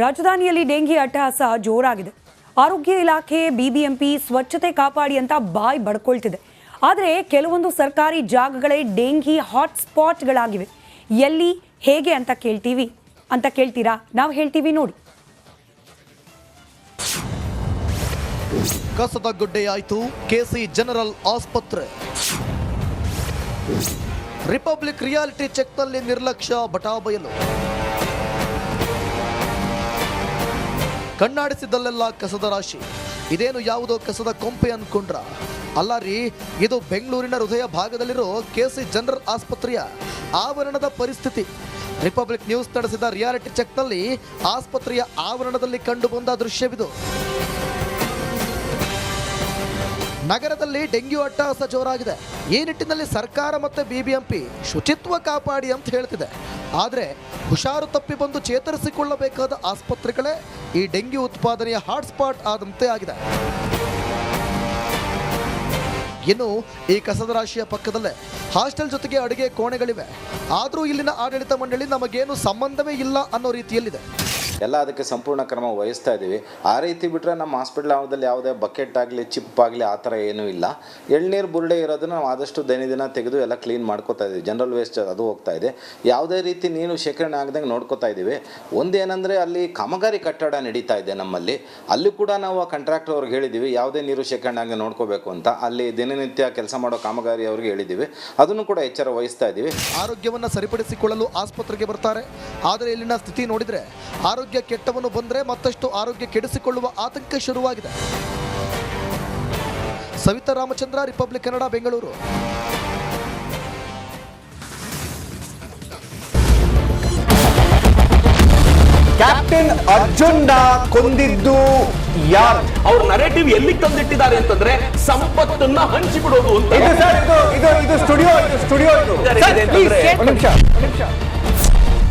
ರಾಜಧಾನಿಯಲ್ಲಿ ಡೆಂಗಿ ಅಟ್ಟಹಾಸ ಜೋರಾಗಿದೆ. ಆರೋಗ್ಯ ಇಲಾಖೆ ಬಿಬಿಎಂಪಿ ಸ್ವಚ್ಛತೆ ಕಾಪಾಡಿ ಅಂತ ಬಾಯ್ ಬಡ್ಕೊಳ್ತಿದೆ. ಆದರೆ ಕೆಲವೊಂದು ಸರ್ಕಾರಿ ಜಾಗಗಳೇ ಡೆಂಗಿ ಹಾಟ್ಸ್ಪಾಟ್ಗಳಾಗಿವೆ. ಎಲ್ಲಿ ಹೇಗೆ ಅಂತ ಕೇಳ್ತೀರಾ? ನಾವು ಹೇಳ್ತೀವಿ ನೋಡಿ. ಕಸದ ಗುಡ್ಡೆಯಾಯಿತು ಕೆಸಿ ಜನರಲ್ ಆಸ್ಪತ್ರೆ. ರಿಪಬ್ಲಿಕ್ ರಿಯಾಲಿಟಿ ಚೆಕ್ನಲ್ಲಿ ನಿರ್ಲಕ್ಷ್ಯ ಬಟಾಬಯಲು. ಕಣ್ಣಾಡಿಸಿದ್ದಲ್ಲೆಲ್ಲ ಕಸದ ರಾಶಿ. ಇದೇನು ಯಾವುದೋ ಕಸದ ಕೊಂಪೆ ಅನ್ಕೊಂಡ್ರ? ಅಲ್ಲ ರೀ, ಇದು ಬೆಂಗಳೂರಿನ ಹೃದಯ ಭಾಗದಲ್ಲಿರೋ ಕೆಸಿ ಜನರಲ್ ಆಸ್ಪತ್ರೆಯ ಆವರಣದ ಪರಿಸ್ಥಿತಿ. ರಿಪಬ್ಲಿಕ್ ನ್ಯೂಸ್ ನಡೆಸಿದ ರಿಯಾಲಿಟಿ ಚೆಕ್ನಲ್ಲಿ ಆಸ್ಪತ್ರೆಯ ಆವರಣದಲ್ಲಿ ಕಂಡು ಬಂದ ದೃಶ್ಯವಿದು. ನಗರದಲ್ಲಿ ಡೆಂಗ್ಯೂ ಅಟ್ಟಹಾಸ ಜೋರಾಗಿದೆ. ಈ ನಿಟ್ಟಿನಲ್ಲಿ ಸರ್ಕಾರ ಮತ್ತು ಬಿಬಿಎಂಪಿ ಶುಚಿತ್ವ ಕಾಪಾಡಿ ಅಂತ ಹೇಳ್ತಿದೆ. ಆದರೆ ಹುಷಾರು ತಪ್ಪಿ ಬಂದು ಚೇತರಿಸಿಕೊಳ್ಳಬೇಕಾದ ಆಸ್ಪತ್ರೆಗಳೇ ಈ ಡೆಂಗ್ಯೂ ಉತ್ಪಾದನೆಯ ಹಾಟ್ಸ್ಪಾಟ್ ಆದಂತೆ ಆಗಿದೆ. ಇನ್ನು ಈ ಕಸದ ರಾಶಿಯ ಪಕ್ಕದಲ್ಲೇ ಹಾಸ್ಟೆಲ್ ಜೊತೆಗೆ ಅಡುಗೆ ಕೋಣೆಗಳಿವೆ. ಆದರೂ ಇಲ್ಲಿನ ಆಡಳಿತ ಮಂಡಳಿ ನಮಗೇನು ಸಂಬಂಧವೇ ಇಲ್ಲ ಅನ್ನೋ ರೀತಿಯಲ್ಲಿದೆ. ಎಲ್ಲ ಅದಕ್ಕೆ ಸಂಪೂರ್ಣ ಕ್ರಮ ವಹಿಸ್ತಾ ಇದ್ದೀವಿ. ಆ ರೀತಿ ಬಿಟ್ಟರೆ ನಮ್ಮ ಹಾಸ್ಪಿಟಲ್ ಯಾವುದಲ್ಲಿ ಯಾವುದೇ ಬಕೆಟ್ ಆಗಲಿ ಚಿಪ್ ಆಗಲಿ ಆ ಥರ ಏನೂ ಇಲ್ಲ. ಎಳ್ನೀರು ಬುರುಡೆ ಇರೋದನ್ನು ನಾವು ಆದಷ್ಟು ದಿನ ತೆಗೆದು ಎಲ್ಲ ಕ್ಲೀನ್ ಮಾಡ್ಕೋತಾ ಇದ್ದೀವಿ. ಜನರಲ್ ವೇಸ್ಟ್ ಅದು ಹೋಗ್ತಾ ಇದೆ. ಯಾವುದೇ ರೀತಿ ನೀರು ಶೇಖರಣೆ ಆಗದಂಗೆ ನೋಡ್ಕೋತಾ ಇದ್ದೀವಿ. ಒಂದೇನೆಂದರೆ ಅಲ್ಲಿ ಕಾಮಗಾರಿ ಕಟ್ಟಡ ನಡೀತಾ ಇದೆ ನಮ್ಮಲ್ಲಿ. ಅಲ್ಲಿ ಕೂಡ ನಾವು ಕಾಂಟ್ರಾಕ್ಟರ್ ಅವ್ರಿಗೆ ಹೇಳಿದ್ದೀವಿ ಯಾವುದೇ ನೀರು ಶೇಖರಣೆ ಆಗದೆ ನೋಡ್ಕೋಬೇಕು ಅಂತ. ಅಲ್ಲಿ ದಿನನಿತ್ಯ ಕೆಲಸ ಮಾಡೋ ಕಾಮಗಾರಿ ಅವ್ರಿಗೆ ಹೇಳಿದ್ದೀವಿ. ಅದನ್ನು ಕೂಡ ಎಚ್ಚರ ವಹಿಸ್ತಾ ಇದ್ದೀವಿ. ಆರೋಗ್ಯವನ್ನು ಸರಿಪಡಿಸಿಕೊಳ್ಳಲು ಆಸ್ಪತ್ರೆಗೆ ಬರ್ತಾರೆ. ಆದರೆ ಇಲ್ಲಿನ ಸ್ಥಿತಿ ನೋಡಿದರೆ ಆರೋಗ್ಯ ಕೆಟ್ಟವನು ಬಂದರೆ ಮತ್ತಷ್ಟು ಆರೋಗ್ಯ ಕೆಡಿಸಿಕೊಳ್ಳುವ ಆತಂಕ ಶುರುವಾಗಿದೆ. ಸವಿತಾ ರಾಮಚಂದ್ರ, ರಿಪಬ್ಲಿಕ್ ಕನ್ನಡ, ಬೆಂಗಳೂರು. ಕ್ಯಾಪ್ಟನ್ ಅರ್ಜುನ್ ಕೊಂದಿದ್ದು ಯಾರು? ಅವ್ರ ನರೇಟಿವ್ ಎಲ್ಲಿ ತಂದಿಟ್ಟಿದ್ದಾರೆ ಅಂತಂದ್ರೆ ಸಂಪತ್ತನ್ನ ಹಂಚಿಬಿಡೋದು ಅಂತ. ಇದು ಸ್ಟುಡಿಯೋ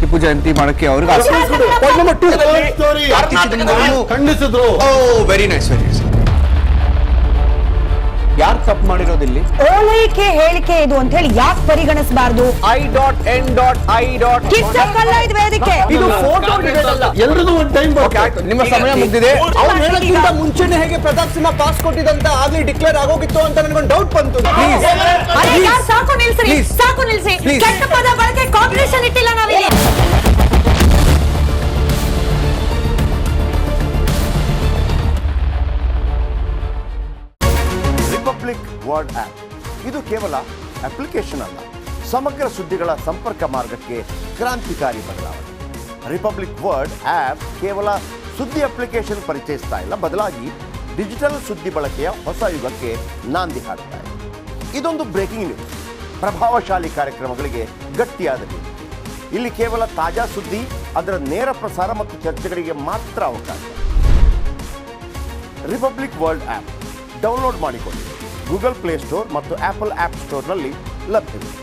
ಟಿಪ್ಪು ಜಯಂತಿ ಮಾಡಕ್ಕೆ ಅವ್ರಿಗೆ ಖಂಡಿಸಿದ್ರು. Very nice. ಯಾರು ತಪ್ಪು ಮಾಡಿರೋದಿಲ್ಲಿ? ಓಲೈಕೆ ಹೇಳಿಕೆ ಇದು ಅಂತ ಹೇಳಿ ಯಾಕೆ ಪರಿಗಣಿಸಬಾರದು? ಇದು ಫೋಟೋ ಎಲ್ಲರಿಗೂ ಒಂದು ಟೈಮ್. ನಿಮ್ಮ ಸಮಯ ಮುಗಿದಿದೆ. ಅವ್ರು ಹೇಳಕ್ಕಿಂತ ಮುಂಚೆನೆ ಹೇಗೆ ಪ್ರತಾಪ್ ಸಿಂಹ ಪಾಸ್ ಕೊಟ್ಟಿದಂತ ಆಗ್ಲಿ ಡಿಕ್ಲೇರ್ ಆಗೋಗಿತ್ತು ಅಂತ ನನಗೊಂದು ಡೌಟ್ ಬಂತು. ಸಾಕು ನಿಲ್ಸಿ. ಕೆಟ್ಟ ಪದ ಬಳಕೆ ಕಾಂಪಿಟೇಷನ್ ಇಟ್ಟಿಲ್ಲ ನಾವಿಲ್ಲಿ. ರಿಪಬ್ಲಿಕ್ ವರ್ಡ್ ಆ್ಯಪ್ ಇದು ಕೇವಲ ಅಪ್ಲಿಕೇಶನ್ ಅಲ್ಲ, ಸಮಗ್ರ ಸುದ್ದಿಗಳ ಸಂಪರ್ಕ ಮಾರ್ಗಕ್ಕೆ ಕ್ರಾಂತಿಕಾರಿ ಬದಲಾವಣೆ. ರಿಪಬ್ಲಿಕ್ ವರ್ಡ್ ಆ್ಯಪ್ ಕೇವಲ ಸುದ್ದಿ ಅಪ್ಲಿಕೇಶನ್ ಪರಿಚಯಿಸ್ತಾ ಇಲ್ಲ, ಬದಲಾಗಿ ಡಿಜಿಟಲ್ ಸುದ್ದಿ ಬಳಕೆಯ ಹೊಸ ಯುಗಕ್ಕೆ ನಾಂದಿ ಹಾಡ್ತಾ ಇದೆ. ಇದೊಂದು ಬ್ರೇಕಿಂಗ್ ನ್ಯೂಸ್, ಪ್ರಭಾವಶಾಲಿ ಕಾರ್ಯಕ್ರಮಗಳಿಗೆ ಗಟ್ಟಿಯಾದ ನ್ಯೂಸ್. ಇಲ್ಲಿ ಕೇವಲ ತಾಜಾ ಸುದ್ದಿ, ಅದರ ನೇರ ಪ್ರಸಾರ ಮತ್ತು ಚರ್ಚೆಗಳಿಗೆ ಮಾತ್ರ ಅವಕಾಶ. ರಿಪಬ್ಲಿಕ್ ವರ್ಲ್ಡ್ ಆ್ಯಪ್ ಡೌನ್ಲೋಡ್ ಮಾಡಿಕೊಳ್ಳಿ. ಗೂಗಲ್ ಪ್ಲೇಸ್ಟೋರ್ ಮತ್ತು ಆಪಲ್ ಆ್ಯಪ್ ಸ್ಟೋರ್ನಲ್ಲಿ ಲಭ್ಯವಿದೆ.